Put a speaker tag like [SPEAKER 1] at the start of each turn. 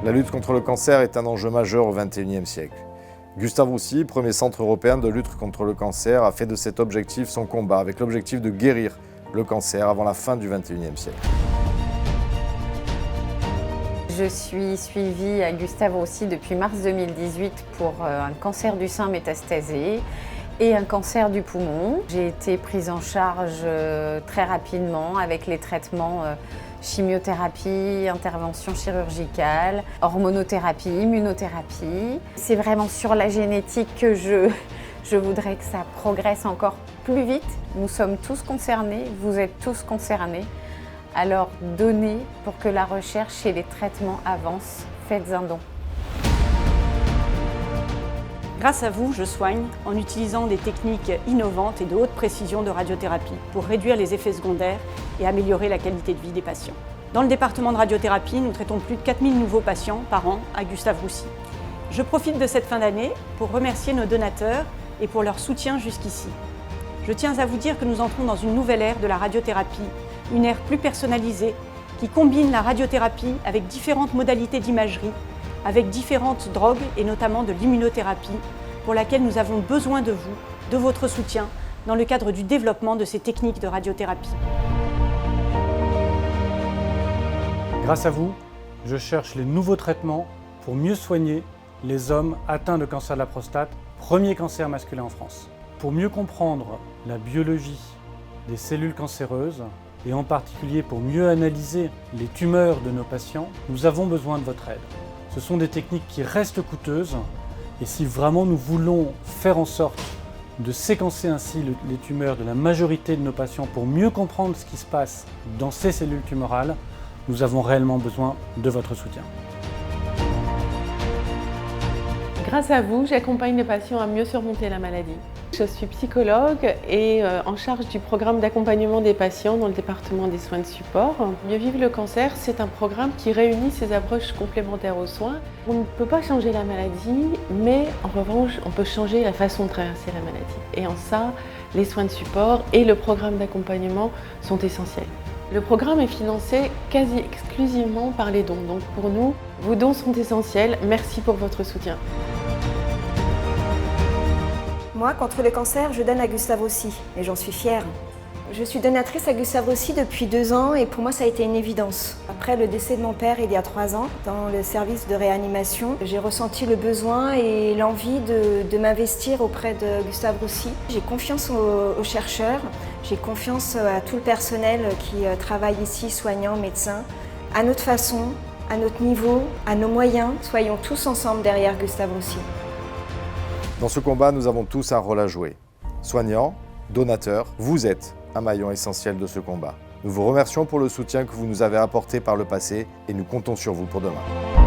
[SPEAKER 1] La lutte contre le cancer est un enjeu majeur au XXIe siècle. Gustave Roussy, premier centre européen de lutte contre le cancer, a fait de cet objectif son combat, avec l'objectif de guérir le cancer avant la fin du XXIe siècle.
[SPEAKER 2] Je suis suivie à Gustave Roussy depuis mars 2018 pour un cancer du sein métastasé et un cancer du poumon. J'ai été prise en charge très rapidement avec les traitements chimiothérapie, intervention chirurgicale, hormonothérapie, immunothérapie. C'est vraiment sur la génétique que je voudrais que ça progresse encore plus vite. Nous sommes tous concernés, vous êtes tous concernés. Alors donnez pour que la recherche et les traitements avancent. Faites un don.
[SPEAKER 3] Grâce à vous, je soigne en utilisant des techniques innovantes et de haute précision de radiothérapie pour réduire les effets secondaires et améliorer la qualité de vie des patients. Dans le département de radiothérapie, nous traitons plus de 4000 nouveaux patients par an à Gustave Roussy. Je profite de cette fin d'année pour remercier nos donateurs et pour leur soutien jusqu'ici. Je tiens à vous dire que nous entrons dans une nouvelle ère de la radiothérapie, une ère plus personnalisée qui combine la radiothérapie avec différentes modalités d'imagerie, avec différentes drogues et notamment de l'immunothérapie, pour laquelle nous avons besoin de vous, de votre soutien, dans le cadre du développement de ces techniques de radiothérapie.
[SPEAKER 4] Grâce à vous, je cherche les nouveaux traitements pour mieux soigner les hommes atteints de cancer de la prostate, premier cancer masculin en France. Pour mieux comprendre la biologie des cellules cancéreuses, et en particulier pour mieux analyser les tumeurs de nos patients, nous avons besoin de votre aide. Ce sont des techniques qui restent coûteuses et si vraiment nous voulons faire en sorte de séquencer ainsi les tumeurs de la majorité de nos patients pour mieux comprendre ce qui se passe dans ces cellules tumorales, nous avons réellement besoin de votre soutien.
[SPEAKER 5] Grâce à vous, j'accompagne les patients à mieux surmonter la maladie. Je suis psychologue et en charge du programme d'accompagnement des patients dans le département des soins de support. Mieux vivre le cancer, c'est un programme qui réunit ces approches complémentaires aux soins. On ne peut pas changer la maladie, mais en revanche, on peut changer la façon de traverser la maladie. Et en ça, les soins de support et le programme d'accompagnement sont essentiels. Le programme est financé quasi exclusivement par les dons. Donc pour nous, vos dons sont essentiels. Merci pour votre soutien.
[SPEAKER 6] Moi, contre le cancer, je donne à Gustave Roussy et j'en suis fière. Je suis donatrice à Gustave Roussy depuis 2 ans et pour moi ça a été une évidence. Après le décès de mon père il y a 3 ans, dans le service de réanimation, j'ai ressenti le besoin et l'envie de m'investir auprès de Gustave Roussy. J'ai confiance aux chercheurs, j'ai confiance à tout le personnel qui travaille ici, soignants, médecins. À notre façon, à notre niveau, à nos moyens, soyons tous ensemble derrière Gustave Roussy.
[SPEAKER 1] Dans ce combat, nous avons tous un rôle à jouer. Soignants, donateurs, vous êtes un maillon essentiel de ce combat. Nous vous remercions pour le soutien que vous nous avez apporté par le passé et nous comptons sur vous pour demain.